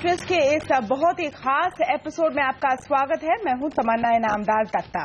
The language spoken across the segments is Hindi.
विशेष के इस बहुत ही खास एपिसोड में आपका स्वागत है। मैं हूं तमन्ना इनामदार दत्ता।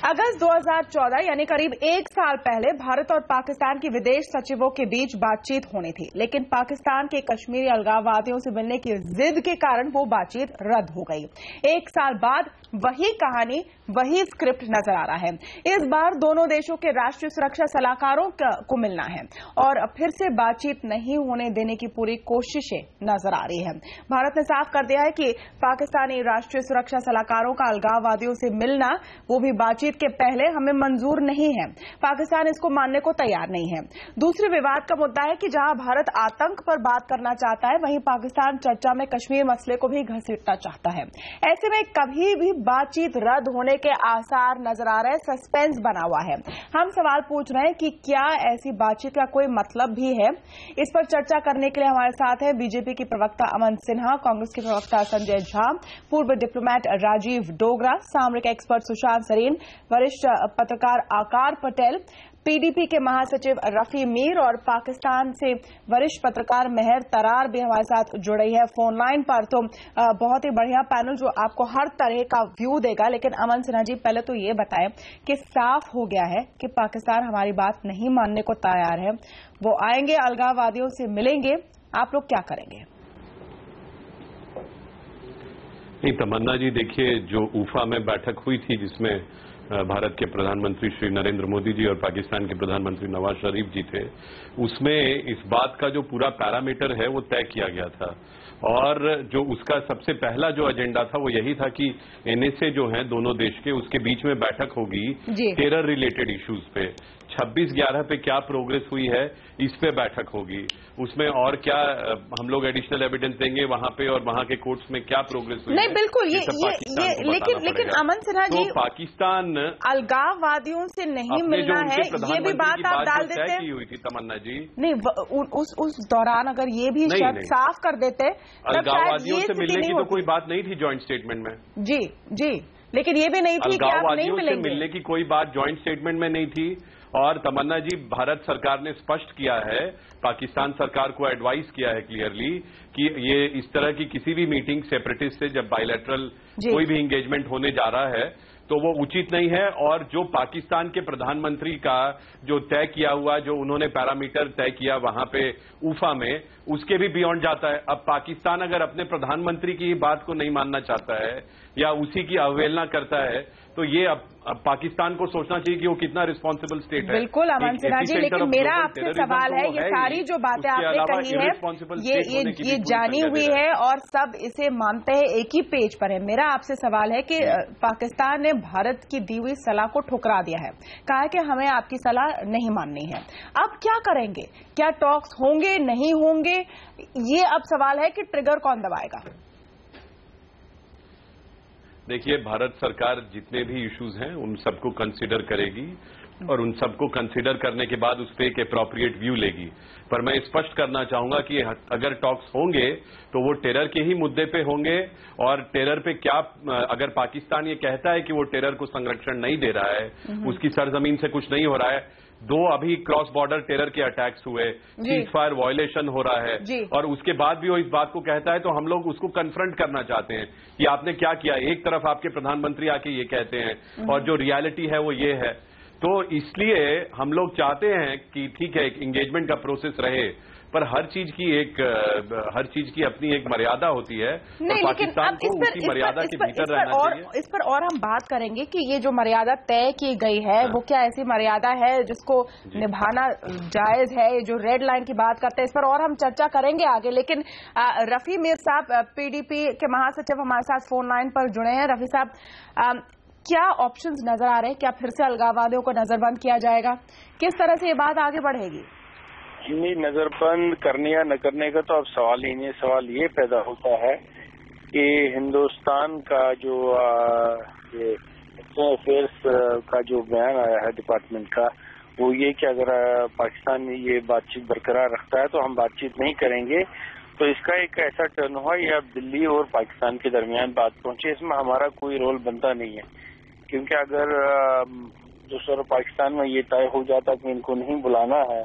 अगस्त 2014 यानी करीब एक साल पहले भारत और पाकिस्तान की विदेश सचिवों के बीच बातचीत होनी थी, लेकिन पाकिस्तान के कश्मीरी अलगाववादियों से मिलने की जिद के कारण वो बातचीत रद्द हो गई। एक साल बाद वही कहानी, वही स्क्रिप्ट नजर आ रहा है। इस बार दोनों देशों के राष्ट्रीय सुरक्षा सलाहकारों को मिलना है और फिर से बातचीत नहीं होने देने की पूरी कोशिशें नजर आ रही है। भारत ने साफ कर दिया है कि पाकिस्तानी राष्ट्रीय सुरक्षा सलाहकारों का अलगाववादियों से मिलना, वो भी बातचीत के पहले, हमें मंजूर नहीं है। पाकिस्तान इसको मानने को तैयार नहीं है। दूसरे विवाद का मुद्दा है कि जहां भारत आतंक पर बात करना चाहता है, वहीं पाकिस्तान चर्चा में कश्मीर मसले को भी घसीटना चाहता है। ऐसे में कभी भी बातचीत रद्द होने के आसार नजर आ रहे हैं, सस्पेंस बना हुआ है। हम सवाल पूछ रहे हैं कि क्या ऐसी बातचीत का कोई मतलब भी है। इस पर चर्चा करने के लिए हमारे साथ है बीजेपी की प्रवक्ता अमन सिन्हा, कांग्रेस के प्रवक्ता संजय झा, पूर्व डिप्लोमेट राजीव डोगरा, सामरिक एक्सपर्ट सुशांत सरीन, वरिष्ठ पत्रकार आकार पटेल, पीडीपी के महासचिव रफी मीर और पाकिस्तान से वरिष्ठ पत्रकार मेहर तरार भी हमारे साथ जुड़ रही है फोन लाइन पर। तो बहुत ही बढ़िया पैनल जो आपको हर तरह का व्यू देगा। लेकिन अमन सिन्हा जी, पहले तो ये बताएं कि साफ हो गया है कि पाकिस्तान हमारी बात नहीं मानने को तैयार है। वो आएंगे, अलगाववादियों से मिलेंगे, आप लोग क्या करेंगे? नहीं तमन्ना जी, देखिए जो ऊफा में बैठक हुई थी जिसमें भारत के प्रधानमंत्री श्री नरेंद्र मोदी जी और पाकिस्तान के प्रधानमंत्री नवाज शरीफ जी थे, उसमें इस बात का जो पूरा पैरामीटर है वो तय किया गया था। और जो उसका सबसे पहला जो एजेंडा था वो यही था कि एनएसए जो है दोनों देश के, उसके बीच में बैठक होगी टेरर रिलेटेड इश्यूज पे। 26/11 पे क्या प्रोग्रेस हुई है इस पे बैठक होगी। उसमें और क्या हम लोग एडिशनल एविडेंस देंगे वहां पे, और वहां के कोर्ट्स में क्या प्रोग्रेस हुई नहीं, है। बिल्कुल ये लेकिन अमन सिन्हा जी, तो पाकिस्तान अलगाववादियों से नहीं मिलना है, ये भी बात आप डाल देते हैं। की हुई थी तमन्ना जी, नहीं उस दौरान अगर ये भी शर्त साफ कर देते, अलगाववादियों से मिलने की तो कोई बात नहीं थी ज्वाइंट स्टेटमेंट में। जी, लेकिन ये भी नहीं थी कि आप नहीं मिलेंगे। मिलने की कोई बात ज्वाइंट स्टेटमेंट में नहीं थी। और तमन्ना जी, भारत सरकार ने स्पष्ट किया है, पाकिस्तान सरकार को एडवाइस किया है क्लियरली कि ये इस तरह की किसी भी मीटिंग सेपरेटिस्ट से जब बायलैटरल कोई भी इंगेजमेंट होने जा रहा है तो वो उचित नहीं है। और जो पाकिस्तान के प्रधानमंत्री का जो तय किया हुआ, जो उन्होंने पैरामीटर तय किया वहां पे ऊफा में, उसके भी बियॉन्ड जाता है। अब पाकिस्तान अगर अपने प्रधानमंत्री की बात को नहीं मानना चाहता है या उसी की अवहेलना करता है, तो ये अब पाकिस्तान को सोचना चाहिए कि वो कितना रिस्पॉन्सिबल स्टेट है। बिल्कुल अमन सिन्हा जी, लेकिन मेरा आपसे सवाल है, ये सारी जो बातें आपने कही है ये जानी हुई है और सब इसे मानते हैं, एक ही पेज पर है। मेरा आपसे सवाल है कि पाकिस्तान ने भारत की दी हुई सलाह को ठुकरा दिया है, कहा है कि हमें आपकी सलाह नहीं माननी है। अब क्या करेंगे? क्या टॉक्स होंगे, नहीं होंगे? ये अब सवाल है कि ट्रिगर कौन दबाएगा। देखिए, भारत सरकार जितने भी इश्यूज हैं उन सबको कंसीडर करेगी और उन सबको कंसीडर करने के बाद उस पर एक एप्रोप्रिएट व्यू लेगी। पर मैं स्पष्ट करना चाहूंगा कि अगर टॉक्स होंगे तो वो टेरर के ही मुद्दे पे होंगे। और टेरर पे क्या, अगर पाकिस्तान ये कहता है कि वो टेरर को संरक्षण नहीं दे रहा है, उसकी सरजमीन से कुछ नहीं हो रहा है, 2 अभी क्रॉस बॉर्डर टेरर के अटैक्स हुए, सीज फायर वायलेशन हो रहा है, और उसके बाद भी वो इस बात को कहता है, तो हम लोग उसको कन्फ्रंट करना चाहते हैं कि आपने क्या किया। एक तरफ आपके प्रधानमंत्री आके ये कहते हैं और जो रियलिटी है वो ये है। तो इसलिए हम लोग चाहते हैं कि ठीक है, एक एंगेजमेंट का प्रोसेस रहे, पर हर चीज की अपनी एक मर्यादा होती है और पाकिस्तान को उसी मर्यादा के भीतर रहना चाहिए। इस पर और हम बात करेंगे कि ये जो मर्यादा तय की गई है वो क्या ऐसी मर्यादा है जिसको निभाना जायज है, जो रेड लाइन की बात करते हैं, इस पर और हम चर्चा करेंगे आगे। लेकिन रफी मीर साहब, पीडीपी के महासचिव, हमारे साथ फोन लाइन पर जुड़े हैं। रफी साहब, क्या ऑप्शंस नजर आ रहे हैं? क्या फिर से अलगाववादियों को नजरबंद किया जाएगा? किस तरह से ये बात आगे बढ़ेगी? नहीं, नजरबंद करने या न करने का तो अब सवाल ही नहीं। सवाल ये पैदा होता है कि हिंदुस्तान का जो अफेयर्स का जो बयान आया है डिपार्टमेंट का, वो ये कि अगर पाकिस्तान ये बातचीत बरकरार रखता है तो हम बातचीत नहीं करेंगे। तो इसका एक ऐसा टर्न हुआ ये अब दिल्ली और पाकिस्तान के दरमियान बात पहुंची। इसमें हमारा कोई रोल बनता नहीं है, क्योंकि अगर दूसरा पाकिस्तान में ये तय हो जाता कि इनको नहीं बुलाना है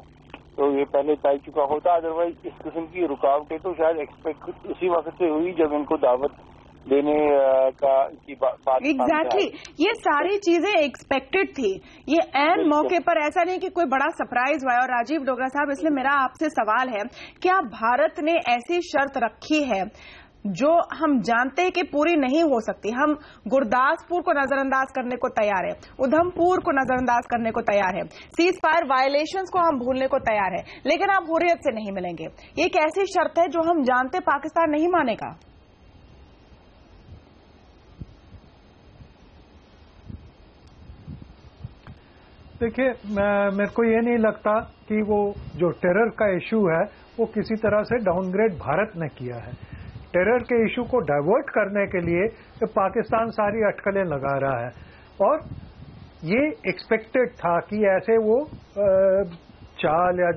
तो ये पहले तय चुका होता। अदरवाइज इस किस्म की रुकावटें तो शायद एक्सपेक्ट उसी वक्त से हुई जब इनको दावत देने की बात एग्जैक्टली ये सारी चीजें एक्सपेक्टेड थी। ये एन मौके पर ऐसा नहीं कि कोई बड़ा सरप्राइज हुआ है। और राजीव डोगरा साहब, इसलिए मेरा आपसे सवाल है, क्या भारत ने ऐसी शर्त रखी है जो हम जानते हैं कि पूरी नहीं हो सकती? हम गुरदासपुर को नजरअंदाज करने को तैयार है, उधमपुर को नजरअंदाज करने को तैयार है, सीज फायर वायलेशंस को हम भूलने को तैयार है, लेकिन आप हुर्रियत से नहीं मिलेंगे। ये एक ऐसी शर्त है जो हम जानते पाकिस्तान नहीं मानेगा। देखिए, मेरे को ये नहीं लगता कि वो जो टेरर का इशू है वो किसी तरह से डाउनग्रेड भारत ने किया है। टेरर के इशू को डाइवर्ट करने के लिए पाकिस्तान सारी अटकलें लगा रहा है और ये एक्सपेक्टेड था कि ऐसे वो चाल या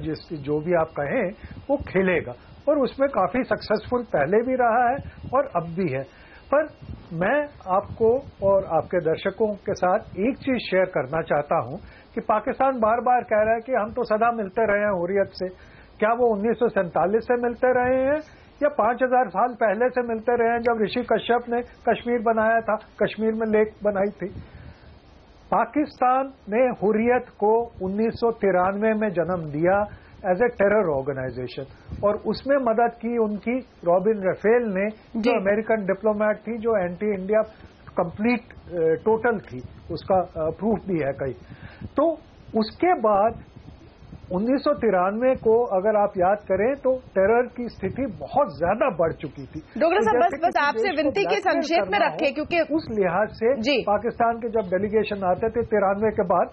जो भी आप कहें वो खेलेगा और उसमें काफी सक्सेसफुल पहले भी रहा है और अब भी है। पर मैं आपको और आपके दर्शकों के साथ एक चीज शेयर करना चाहता हूं कि पाकिस्तान बार बार कह रहा है कि हम तो सदा मिलते रहे हैं हुर्रियत से। क्या वो 1947 से मिलते रहे हैं या 5000 साल पहले से मिलते रहे हैं जब ऋषि कश्यप ने कश्मीर बनाया था, कश्मीर में लेक बनाई थी? पाकिस्तान ने हुर्रियत को 1993 में जन्म दिया एज ए टेरर ऑर्गेनाइजेशन और उसमें मदद की उनकी रॉबिन राफेल ने, जो अमेरिकन डिप्लोमेट थी, जो एंटी इंडिया कंप्लीट टोटल थी, उसका प्रूफ भी है कई। तो उसके बाद 1993 को अगर आप याद करें तो टेरर की स्थिति बहुत ज्यादा बढ़ चुकी थी। डोगरा साहब, बस आपसे विनती की संक्षेप में रखें, क्योंकि उस लिहाज से पाकिस्तान के जब डेलीगेशन आते थे 93 के बाद,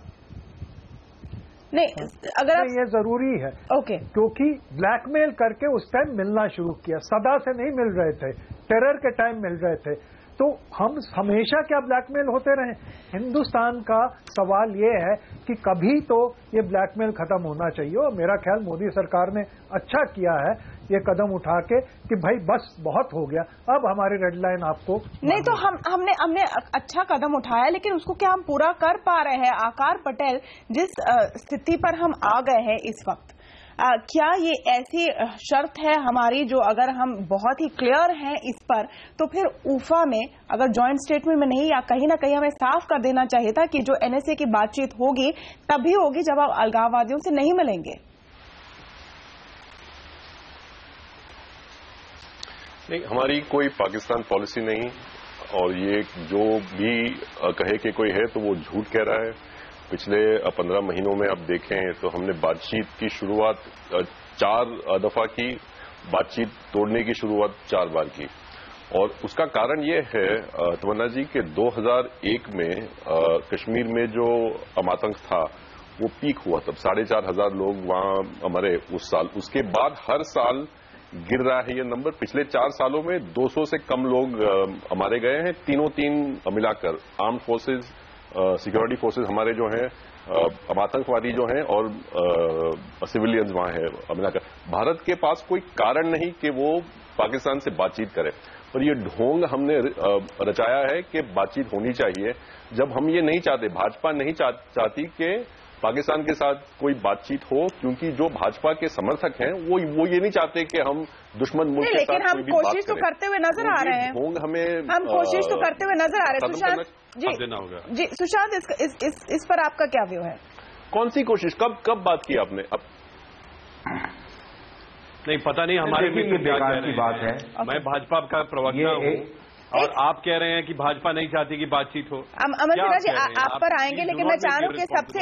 नहीं अगर आप ये जरूरी है ओके, क्योंकि ब्लैकमेल करके उस टाइम मिलना शुरू किया। सदा से नहीं मिल रहे थे, टेरर के टाइम मिल रहे थे। तो हम हमेशा क्या ब्लैकमेल होते रहे? हिंदुस्तान का सवाल ये है कि कभी तो ये ब्लैकमेल खत्म होना चाहिए और मेरा ख्याल मोदी सरकार ने अच्छा किया है ये कदम उठा के कि भाई बस बहुत हो गया, अब हमारी रेड लाइन आपको नहीं। तो हमने अच्छा कदम उठाया, लेकिन उसको क्या हम पूरा कर पा रहे हैं? आकार पटेल, जिस स्थिति पर हम आ गए हैं इस वक्त, क्या ये ऐसी शर्त है हमारी जो अगर हम बहुत ही क्लियर हैं इस पर, तो फिर ऊफा में अगर जॉइंट स्टेटमेंट में नहीं, या कहीं ना कहीं हमें साफ कर देना चाहिए था कि जो एनएसए की बातचीत होगी तभी होगी जब आप अलगाववादियों से नहीं मिलेंगे? नहीं, हमारी कोई पाकिस्तान पॉलिसी नहीं, और ये जो भी कहे कि कोई है तो वो झूठ कह रहा है। पिछले 15 महीनों में आप देखें तो हमने बातचीत की शुरुआत 4 दफा की, बातचीत तोड़ने की शुरुआत 4 बार की। और उसका कारण ये है तमन्ना जी कि 2001 में कश्मीर में जो आतंक था वो पीक हुआ, तब 4,500 लोग वहां मरे उस साल। उसके बाद हर साल गिर रहा है ये नंबर। पिछले 4 सालों में 200 से कम लोग मारे गए हैं, तीनों मिलाकर, आर्म्ड फोर्सेज, सिक्योरिटी फोर्सेज हमारे जो हैं, आतंकवादी जो हैं और सिविलियंस वहां हैं मिलाकर। भारत के पास कोई कारण नहीं कि वो पाकिस्तान से बातचीत करे, और ये ढोंग हमने रचाया है कि बातचीत होनी चाहिए, जब हम ये नहीं चाहते। भाजपा नहीं चाहती कि पाकिस्तान के साथ कोई बातचीत हो, क्योंकि जो भाजपा के समर्थक हैं वो ये नहीं चाहते कि हम दुश्मन मुल्क के साथ कोई भी बात करें। कोशिश तो करते हुए नजर आ रहे हैं, हम कोशिश तो करते हुए नजर आ रहे हैं। सुशांत जी, सुशांत इस पर आपका क्या व्यू है? कौन सी कोशिश, कब बात की आपने? अब नहीं पता नहीं, हमारे भी बेकार की बात है। मैं भाजपा का प्रवक्ता हूँ और आप कह रहे हैं कि भाजपा नहीं चाहती कि बातचीत हो। अमन सिन्हा जी, आप पर आएंगे, लेकिन मैं चाह रहा हूँ कि सबसे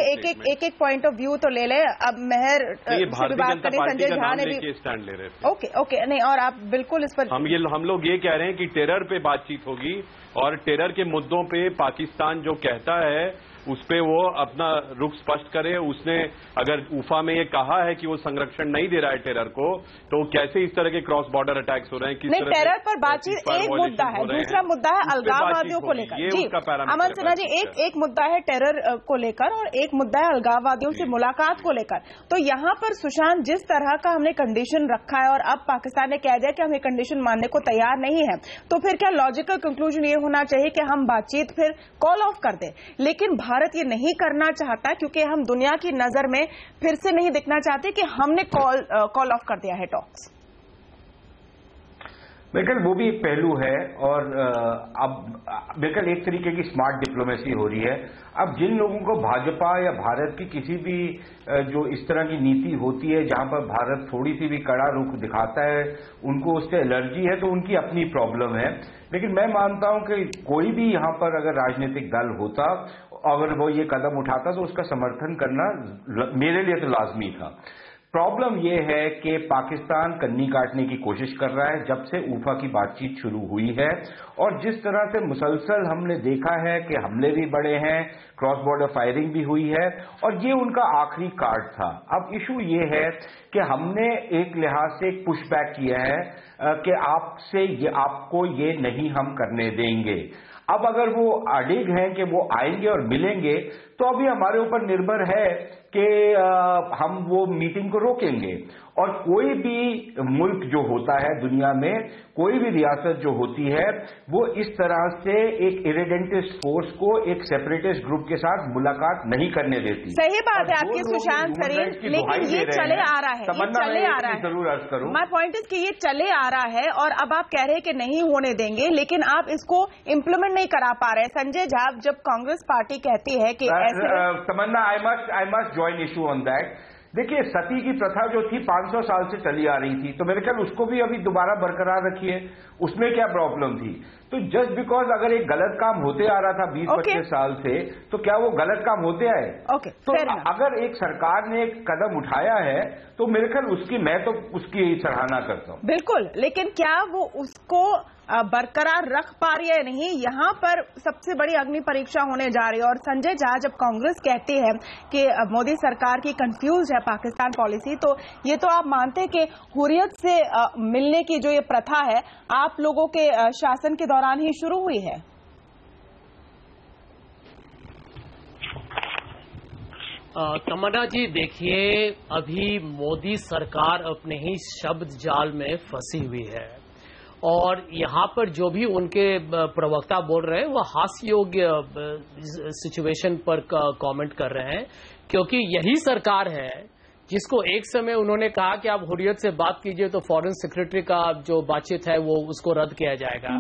एक पॉइंट ऑफ व्यू तो ले ले। अब मेहर भारतीय जनता पार्टी का नाम लेके स्टैंड ले रहे थे। ओके, नहीं, और आप बिल्कुल इस पर हम लोग ये कह रहे हैं कि टेरर पे बातचीत होगी, और टेरर के मुद्दों पे पाकिस्तान जो कहता है उस पे वो अपना रुख स्पष्ट करे। उसने अगर उफा में ये कहा है कि वो संरक्षण नहीं दे रहा है टेरर को, तो कैसे इस तरह के क्रॉस बॉर्डर अटैक्स हो रहे हैं? किस तरह टेरर पर बातचीत एक मुद्दा है, दूसरा मुद्दा है अलगाववादियों को लेकर। जी अमन सिन्हा जी, एक मुद्दा है टेरर को लेकर और एक मुद्दा है अलगाववादियों से मुलाकात को लेकर। तो यहाँ पर सुशांत, जिस तरह का हमने कंडीशन रखा है और अब पाकिस्तान ने कह दिया कि हम ये कंडीशन मानने को तैयार नहीं है, तो फिर क्या लॉजिकल कंक्लूजन ये होना चाहिए कि हम बातचीत फिर कॉल ऑफ कर दें, लेकिन भारत ये नहीं करना चाहता क्योंकि हम दुनिया की नजर में फिर से नहीं दिखना चाहते कि हमने कॉल ऑफ कर दिया है टॉक्स। बिल्कुल, वो भी एक पहलू है और अब बिल्कुल एक तरीके की स्मार्ट डिप्लोमेसी हो रही है। अब जिन लोगों को भाजपा या भारत की किसी भी जो इस तरह की नीति होती है जहां पर भारत थोड़ी सी भी कड़ा रुख दिखाता है, उनको उससे एलर्जी है, तो उनकी अपनी प्रॉब्लम है। लेकिन मैं मानता हूं कि कोई भी यहां पर अगर राजनीतिक दल होता, अगर वो ये कदम उठाता, तो उसका समर्थन करना मेरे लिए तो लाजमी था। प्रॉब्लम यह है कि पाकिस्तान कन्नी काटने की कोशिश कर रहा है जब से ऊफा की बातचीत शुरू हुई है, और जिस तरह से मुसलसल हमने देखा है कि हमले भी बढ़े हैं, क्रॉस बॉर्डर फायरिंग भी हुई है, और ये उनका आखिरी कार्ड था। अब इशू ये है कि हमने एक लिहाज से एक पुश बैक किया है कि आपको ये नहीं हम करने देंगे। अब अगर वो अडिग हैं कि वो आएंगे और मिलेंगे, तो अभी हमारे ऊपर निर्भर है कि हम वो मीटिंग को रोकेंगे। और कोई भी मुल्क जो होता है दुनिया में, कोई भी रियासत जो होती है, वो इस तरह से एक इरेडेंटिस्ट फोर्स को एक सेपरेटिस्ट ग्रुप के साथ मुलाकात नहीं करने देती। सही बात है आपकी सुशांत सरीन, लेकिन ये चले आ रहा है, ये चले आ रहा है। जरूर अर्ज करूं, माय पॉइंट इज कि ये चले आ रहा है और अब आप कह रहे हैं कि नहीं होने देंगे, लेकिन आप इसको इम्प्लीमेंट नहीं करा पा रहे। संजय झा, जब कांग्रेस पार्टी कहती है कि Tamanna, I must join issue on that. देखिए, सती की प्रथा जो थी 500 साल से चली आ रही थी, तो मेरे ख्याल उसको भी अभी दोबारा बरकरार रखिए, उसमें क्या प्रॉब्लम थी? तो जस्ट बिकॉज अगर एक गलत काम होते आ रहा था 20-25 साल से, तो क्या वो गलत काम होते आए? तो अगर एक सरकार ने एक कदम उठाया है, तो मेरे ख्याल मैं तो उसकी सराहना करता हूं। बिल्कुल, लेकिन क्या वो उसको बरकरार रख पा रही है या नहीं, यहां पर सबसे बड़ी अग्नि परीक्षा होने जा रही है। और संजय झा, जब कांग्रेस कहती है कि मोदी सरकार की कंफ्यूज है पाकिस्तान पॉलिसी, तो ये तो आप मानते हैं कि हुर्रियत से मिलने की जो ये प्रथा है आप लोगों के शासन के दौरान ही शुरू हुई है? तमन्ना जी, देखिए, अभी मोदी सरकार अपने ही शब्द जाल में फंसी हुई है और यहाँ पर जो भी उनके प्रवक्ता बोल रहे हैं वो हास्य योग्य सिचुएशन पर कमेंट कर रहे हैं, क्योंकि यही सरकार है जिसको एक समय उन्होंने कहा कि आप हुर्रियत से बात कीजिए तो फॉरेन सेक्रेटरी का जो बातचीत है वो उसको रद्द किया जाएगा।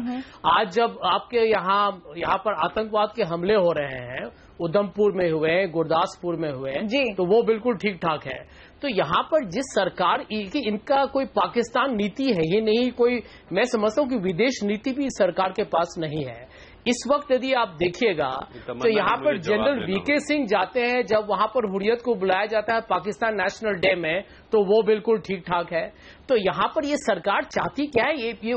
आज जब आपके यहाँ पर आतंकवाद के हमले हो रहे हैं, उधमपुर में हुए, गुरदासपुर में हुए, तो वो बिल्कुल ठीक ठाक है। तो यहाँ पर जिस सरकार की इनका कोई पाकिस्तान नीति है ही नहीं, कोई, मैं समझता हूँ कि विदेश नीति भी सरकार के पास नहीं है। इस वक्त यदि आप देखिएगा तो यहाँ पर जनरल वीके सिंह जाते हैं, जब वहां पर हुर्रियत को बुलाया जाता है पाकिस्तान नेशनल डे में, तो वो बिल्कुल ठीक ठाक है। तो यहाँ पर ये सरकार चाहती क्या है? ये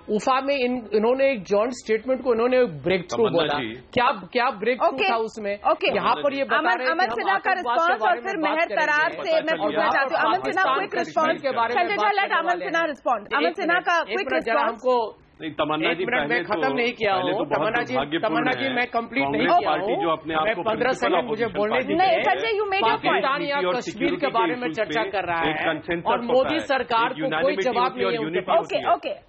ऊफा में इन्होंने एक जॉइंट स्टेटमेंट को इन्होंने ब्रेक थ्रू बोला। क्या ब्रेक थ्रू था उसमें? यहाँ पर ये बता रहे हैं अमन सिन्हा का रिस्पॉन्स और फिर मेहर तरार से मैं पूछना चाहती हूँ। अमन सिन्हा क्विक रिस्पॉन्स के बारे में। अमन सिन्हा रिस्पॉन्ड, अमन सिन्हा का क्विक रिस्पॉन्स। हमको तमन्ना जी, मैं खत्म नहीं किया हूँ। तमन्ना जी, मैं कंप्लीट नहीं किया हूँ। मैं 15 सेकंड मुझे बोलने दीजिए। पाकिस्तान या कश्मीर के बारे में चर्चा कर रहा है और मोदी सरकार को कोई जवाब नहीं है उनके पास।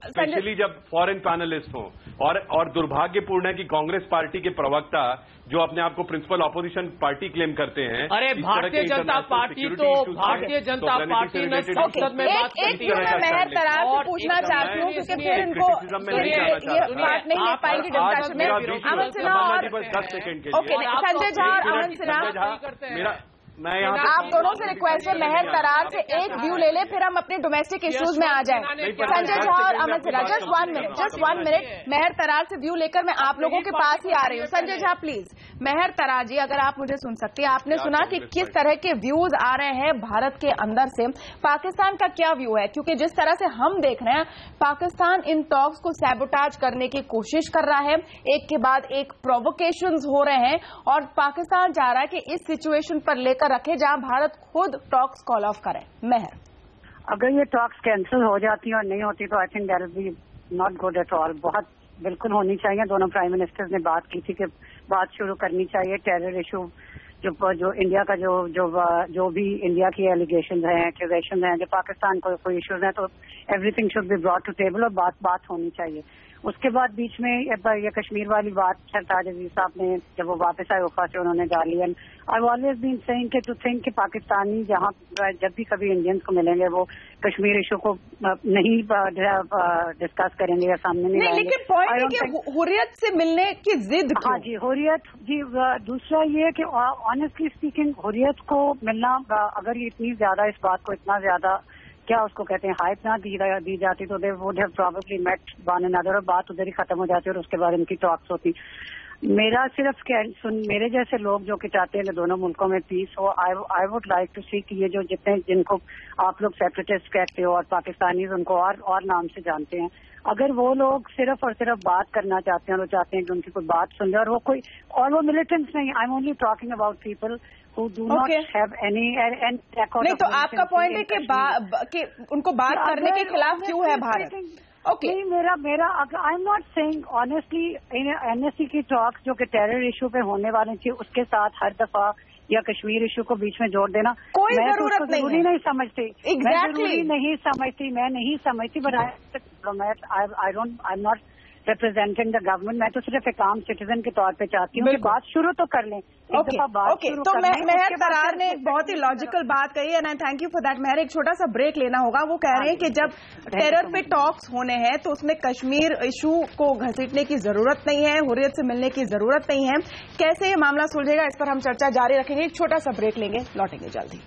स्पेशली जब फॉरेन पैनलिस्ट हो, और दुर्भाग्यपूर्ण है कि कांग्रेस पार्टी के प्रवक्ता जो अपने आप को प्रिंसिपल ऑपोजिशन पार्टी क्लेम करते हैं, अरे भारतीय जनता पार्टी तो भारतीय जनता पार्टी ने संसद में बात करती है। मैं मेहर तरार से पूछना चाहती हूँ क्योंकि फिर इनको ये बात नहीं ले पाएंगी डिस्कशन में। अमन सिन्हा और 10 सेकंड के लिए संजय झा और अमन सिन्हा, मैं यहाँ आप दोनों से रिक्वेस्ट है मेहर तरार से एक व्यू ले ले, फिर हम अपने डोमेस्टिक इश्यूज में आ जाएं। संजय झा और अमन सिन्हा, जस्ट 1 मिनट। मेहर तरार से व्यू लेकर मैं आप लोगों के पास ही आ रही हूँ। संजय झा प्लीज। मेहर तरार जी, अगर आप मुझे सुन सकती हैं, आपने सुना कि किस तरह के व्यूज आ रहे हैं भारत के अंदर से, पाकिस्तान का क्या व्यू है? क्योंकि जिस तरह से हम देख रहे हैं, पाकिस्तान इन टॉक्स को सैबोटाज करने की कोशिश कर रहा है, एक के बाद एक प्रोवोकेशंस हो रहे हैं और पाकिस्तान चाह रहा है कि इस सिचुएशन पर लेकर रखे जहां भारत खुद टॉक्स कॉल ऑफ करे। मेहर, अगर ये टॉक्स कैंसिल हो जाती और नहीं होती तो I think that will be not good at all. बहुत बिल्कुल होनी चाहिए। दोनों प्राइम मिनिस्टर्स ने बात की थी कि बात शुरू करनी चाहिए। टेरर इशू जो इंडिया का जो भी इंडिया की एलिगेशन हैं, एक्यूजेशन हैं, जो पाकिस्तान को कोई इश्यूज हैं, तो everything should be brought to table और बात होनी चाहिए। उसके बाद बीच में ये कश्मीर वाली बात सरताज अजीज साहब ने जब वो वापस आए वफा से उन्होंने डाली। And I always been saying कि टू थिंक कि पाकिस्तानी जहाँ जब भी कभी इंडियंस को मिलेंगे वो कश्मीर इशू को नहीं डिस्कस करेंगे या सामने नहीं लाएंगे। लेकिन पॉइंट है कि हुर्रियत से मिलने की जिद। हाँ जी, हुर्रियत जी। दूसरा ये कि ऑनेस्टली स्पीकिंग हुर्रियत को मिलना, अगर ये इतनी ज्यादा इस बात को इतना ज्यादा क्या उसको कहते हैं हाइप ना दी जाती तो they would have probably met one another और बात उधर ही खत्म हो जाती और उसके बाद इनकी टॉक्स होती। मेरा सिर्फ मेरे जैसे लोग जो कि चाहते हैं कि दोनों मुल्कों में पीस हो, आई वुड लाइक टू सी कि ये जो जिनको आप लोग सेपरेटिस्ट कहते हो और पाकिस्तानीज उनको और नाम से जानते हैं, अगर वो लोग सिर्फ और सिर्फ बात करना चाहते हैं और वो चाहते हैं कि उनकी कोई बात सुन जाए और वो मिलिटेंट्स नहीं, I am only talking about people who do not have any record। नहीं तो आपका पॉइंट है कि उनको बात करने के खिलाफ क्यों है भारत? ओके, मेरा I am not saying honestly NSC की टॉक्स जो कि टेरर इशू पे होने वाले थी उसके साथ हर दफा या कश्मीर इशू को बीच में जोड़ देना कोई जरूरत नहीं समझती। एग्जैक्टली मैं नहीं समझती but I am not representing the government. मैं तो सिर्फ एक आम सिटीजन के तौर पे चाहती हूँ कि बात शुरू तो कर लें। ओके, तो मेहर करार ने बहुत ही लॉजिकल बात कही and I thank you for that. Mehar, एक छोटा सा ब्रेक लेना होगा। वो कह रहे हैं कि जब टेरर पे टॉक्स होने हैं तो उसमें कश्मीर इशू को घसीटने की जरूरत नहीं है, हुर्रियत से मिलने की जरूरत नहीं है। कैसे ये मामला सुलझेगा इस पर हम चर्चा जारी रखेंगे। एक छोटा सा ब्रेक लेंगे, लौटेंगे जल्दी।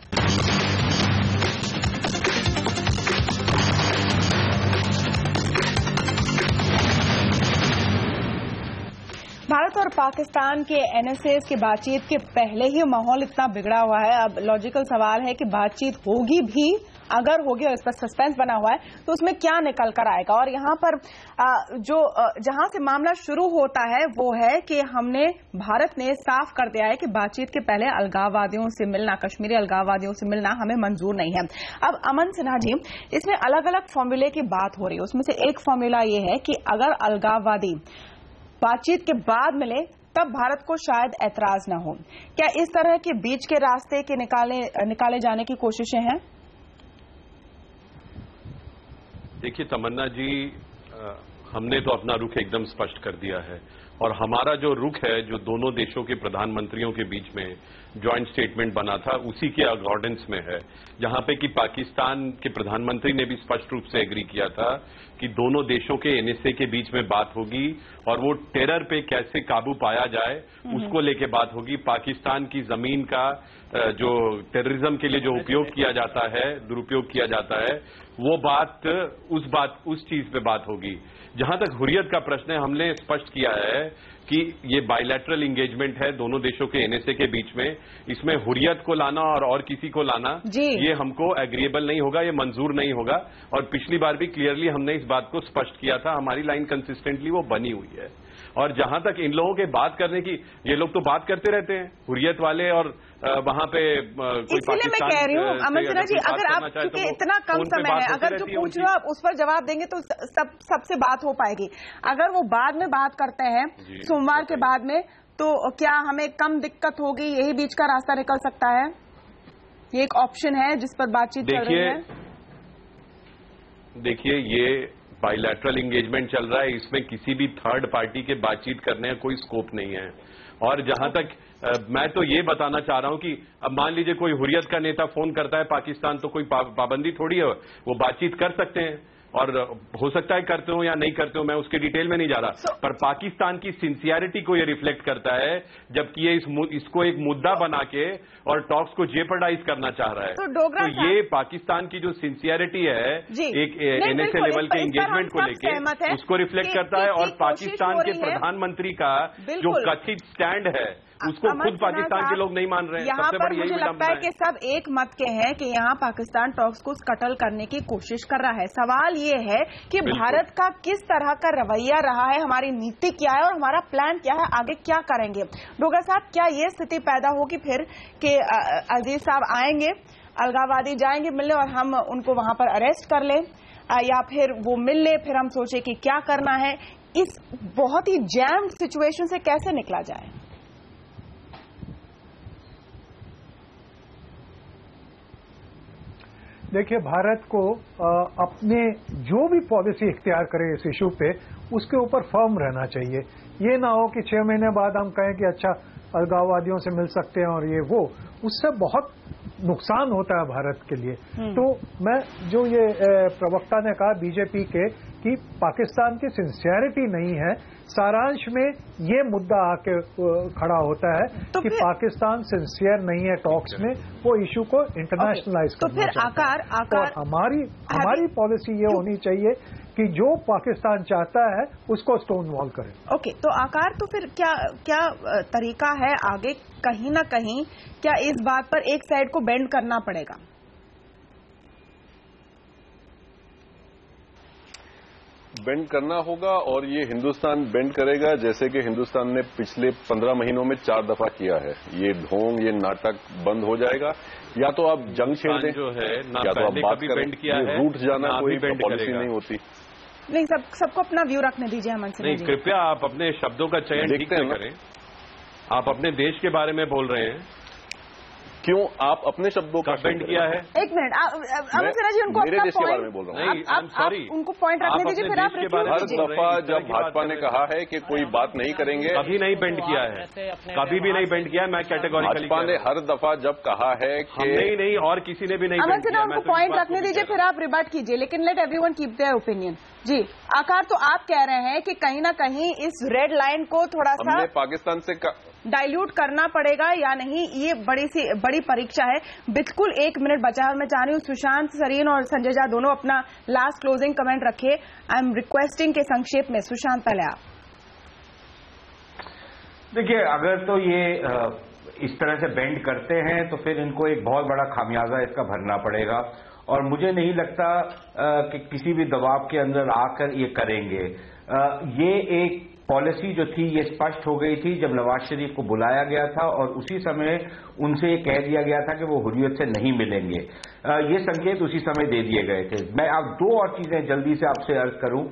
भारत और पाकिस्तान के एनएसएस की बातचीत के पहले ही माहौल इतना बिगड़ा हुआ है। अब लॉजिकल सवाल है कि बातचीत होगी भी, अगर होगी और इस पर सस्पेंस बना हुआ है तो उसमें क्या निकल कर आएगा। और यहां पर जहां से मामला शुरू होता है वो है कि भारत ने साफ कर दिया है कि बातचीत के पहले अलगाववादियों से मिलना, कश्मीरी अलगाववादियों से मिलना हमें मंजूर नहीं है। अब अमन सिन्हा जी, इसमें अलग अलग फॉर्मूले की बात हो रही है। उसमें से एक फॉर्मूला ये है कि अगर अलगाववादी बातचीत के बाद मिले तब भारत को शायद ऐतराज न हो। क्या इस तरह के बीच के रास्ते के निकाले जाने की कोशिशें हैं? देखिए तमन्ना जी, हमने तो अपना रुख एकदम स्पष्ट कर दिया है और हमारा जो रुख है, जो दोनों देशों के प्रधानमंत्रियों के बीच में जॉइंट स्टेटमेंट बना था, उसी के अकॉर्डेंस में है, जहां पे कि पाकिस्तान के प्रधानमंत्री ने भी स्पष्ट रूप से एग्री किया था कि दोनों देशों के एनएसए के बीच में बात होगी और वो टेरर पे कैसे काबू पाया जाए उसको लेके बात होगी। पाकिस्तान की जमीन का जो टेररिज्म के लिए जो उपयोग किया जाता है, दुरुपयोग किया जाता है, वो उस चीज पे बात होगी। जहां तक हुर्रियत का प्रश्न है, हमने स्पष्ट किया है कि ये बायलैटरल इंगेजमेंट है दोनों देशों के एनएसए के बीच में। इसमें हुर्रियत को लाना और किसी को लाना ये हमको एग्रीएबल नहीं होगा, ये मंजूर नहीं होगा। और पिछली बार भी क्लियरली हमने इस बात को स्पष्ट किया था, हमारी लाइन कंसिस्टेंटली वो बनी हुई है। और जहां तक इन लोगों के बात करने की, ये लोग तो बात करते रहते हैं हुर्रियत वाले, और वहां पे कोई पाकिस्तान, मैं कह रही हूँ अमन सिन्हा जी, अगर आप क्योंकि इतना कम समय है, अगर जो पूछ रहे हो आप उस पर जवाब देंगे तो सबसे बात हो पाएगी। अगर वो बाद में बात करते हैं सोमवार के बाद में, तो क्या हमें कम दिक्कत होगी? यही बीच का रास्ता निकल सकता है, ये एक ऑप्शन है जिस पर बातचीत चल रही है। देखिए, ये बायलैटरल इंगेजमेंट चल रहा है, इसमें किसी भी थर्ड पार्टी के बातचीत करने का कोई स्कोप नहीं है। और जहां तक मैं तो ये बताना चाह रहा हूं कि अब मान लीजिए कोई हुर्रियत का नेता फोन करता है पाकिस्तान, तो कोई पाबंदी थोड़ी है, वो बातचीत कर सकते हैं और हो सकता है करते हो या नहीं करते हो, मैं उसके डिटेल में नहीं जा रहा। पर पाकिस्तान की सिंसियरिटी को ये रिफ्लेक्ट करता है, जबकि ये इसको एक मुद्दा बना के और टॉक्स को जेपरडाइज करना चाह रहा है। तो ये पाकिस्तान की जो सिंसियरिटी है एक एनएसए लेवल के एंगेजमेंट को लेके, उसको रिफ्लेक्ट करता है। और पाकिस्तान के प्रधानमंत्री का जो कथित स्टैंड है उसको खुद पाकिस्तान के लोग नहीं मान रहे हैं। यहाँ पर मुझे लगता है कि सब एक मत के हैं कि यहाँ पाकिस्तान टॉक्स को स्कटल करने की कोशिश कर रहा है। सवाल ये है कि भारत का किस तरह का रवैया रहा है, हमारी नीति क्या है और हमारा प्लान क्या है, आगे क्या करेंगे। डोगर साहब, क्या ये स्थिति पैदा होगी फिर कि अजीज साहब आएंगे, अलगाववादी जाएंगे मिलने और हम उनको वहां पर अरेस्ट कर लें, या फिर वो मिल ले, फिर हम सोचे कि क्या करना है। इस बहुत ही जैम्ड सिचुएशन से कैसे निकला जाए? देखिए, भारत को अपने जो भी पॉलिसी इख्तियार करे इस इशू पे, उसके ऊपर फर्म रहना चाहिए। ये ना हो कि 6 महीने बाद हम कहें कि अच्छा अलगाववादियों से मिल सकते हैं और ये वो, उससे बहुत नुकसान होता है भारत के लिए। तो मैं जो ये प्रवक्ता ने कहा बीजेपी के कि पाकिस्तान की सिंसियरिटी नहीं है, सारांश में ये मुद्दा आके खड़ा होता है तो कि पाकिस्तान सिंसियर नहीं है टॉक्स में, वो इशू को इंटरनेशनलाइज करना चाहता है। और हमारी पॉलिसी ये होनी चाहिए कि जो पाकिस्तान चाहता है उसको स्टोन वॉल करें। ओके, तो आकार तो फिर क्या तरीका है आगे? कहीं ना कहीं क्या इस बात पर एक साइड को बेंड करना पड़ेगा? बेंड करना होगा और ये हिंदुस्तान बेंड करेगा, जैसे कि हिंदुस्तान ने पिछले 15 महीनों में 4 दफा किया है। ये ढोंग, ये नाटक बंद हो जाएगा। या तो आप जंग छेड़ दें, जो है ना, या तो आप बात करें। बेंड किया है, रूठ जाना कोई पॉलिसी नहीं होती। नहीं, सबको अपना व्यू रखने दीजिए हेमंत सिन्हा जी। कृपया आप अपने शब्दों का चयन ठीक से करें। आप अपने देश के बारे में बोल रहे हैं, क्यों आप अपने शब्दों का बेंड किया है? एक मिनट, हेमंत सिन्हा जी, उनको अपना पॉइंट बोल रहा हूँ। आप उनको पॉइंट रखने दीजिए, फिर आप हर दफा जब भाजपा ने कहा है कि कोई बात नहीं करेंगे, कभी नहीं बेंड किया है, कभी भी नहीं बेंड किया है। मैं कैटेगोरिकली भाजपा ने हर दफा जब कहा है कि नहीं, और किसी ने भी नहीं। हेमंत सिन्हा, उनको पॉइंट रखने दीजिए, फिर आप रिबट कीजिए, लेकिन let everyone keep their opinion. जी आकार, तो आप कह रहे हैं कि कहीं ना कहीं इस रेड लाइन को थोड़ा सा पाकिस्तान से डाइल्यूट करना पड़ेगा या नहीं, ये बड़ी परीक्षा है। बिल्कुल 1 मिनट बचा है, मैं चाह रही हूँ सुशांत सरीन और संजय झा दोनों अपना लास्ट क्लोजिंग कमेंट रखिए। आई एम रिक्वेस्टिंग के संक्षेप में। सुशांत, पहले आप। देखिए, अगर तो ये इस तरह से बेंड करते हैं तो फिर इनको एक बहुत बड़ा खामियाजा इसका भरना पड़ेगा, और मुझे नहीं लगता कि किसी भी दबाव के अंदर आकर ये करेंगे। ये एक पॉलिसी जो थी ये स्पष्ट हो गई थी जब नवाज शरीफ को बुलाया गया था और उसी समय उनसे ये कह दिया गया था कि वो हुर्रियत से नहीं मिलेंगे। ये संकेत उसी समय दे दिए गए थे। मैं अब 2 और चीजें जल्दी से आपसे अर्ज करूं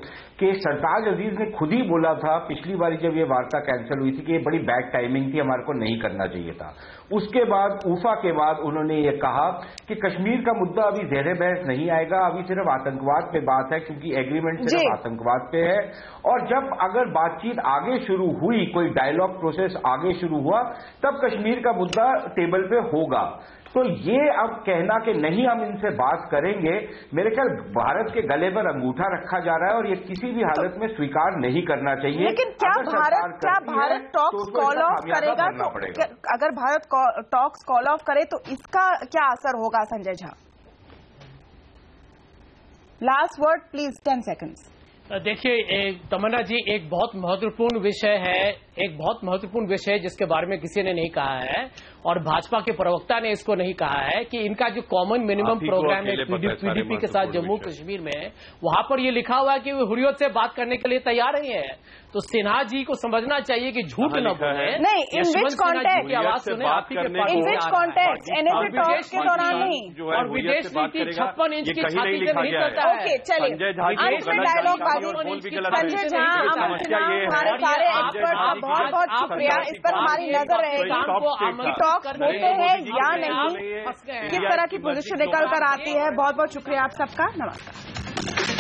कि सरताज अजीज ने खुद ही बोला था पिछली बारी जब ये वार्ता कैंसिल हुई थी कि ये बड़ी बैड टाइमिंग थी, हमारे को नहीं करना चाहिए था। उसके बाद ऊफा के बाद उन्होंने ये कहा कि कश्मीर का मुद्दा अभी ज़ेरे बहस नहीं आएगा, अभी सिर्फ आतंकवाद पे बात है, क्योंकि एग्रीमेंट सिर्फ आतंकवाद पे है। और जब अगर बातचीत आगे शुरू हुई, कोई डायलॉग प्रोसेस आगे शुरू हुआ, तब कश्मीर का मुद्दा टेबल पे होगा। तो ये अब कहना कि नहीं हम इनसे बात करेंगे, मेरे ख्याल भारत के गले पर अंगूठा रखा जा रहा है और ये किसी भी हालत में स्वीकार नहीं करना चाहिए। लेकिन क्या भारत टॉक्स कॉल ऑफ करेगा? अगर भारत टॉक्स कॉल ऑफ करे तो इसका क्या असर होगा? Sanjay Jha, last word please, 10 seconds. देखिए तमन्ना जी, एक बहुत महत्वपूर्ण विषय है, एक बहुत महत्वपूर्ण विषय जिसके बारे में किसी ने नहीं कहा है और भाजपा के प्रवक्ता ने इसको नहीं कहा है कि इनका जो कॉमन मिनिमम प्रोग्राम है पीडीपी के साथ जम्मू कश्मीर में, वहां पर ये लिखा हुआ है कि वे हुर्रियत से बात करने के लिए तैयार नहीं है। तो सिन्हा जी को समझना चाहिए कि झूठ न बोले। नहीं, इन विच कॉन्टेक्स्ट आवाज सुने, आप ही के इन विच कॉन्टेक्स्ट, एनएसए टॉक्स के दौरान नहीं, और विदेश नीति 56 इंच की छाती से नहीं करता है। ओके, चलिए अंत में डायलॉग बाजी। संजय झा, हमारे सारे एक्सपर्ट, बहुत बहुत शुक्रिया। इस पर हमारी नजर रहेगी टॉक्स होते हैं या नहीं, किस तरह की पोजीशन निकल कर आती है। बहुत बहुत शुक्रिया आप सबका। नमस्कार।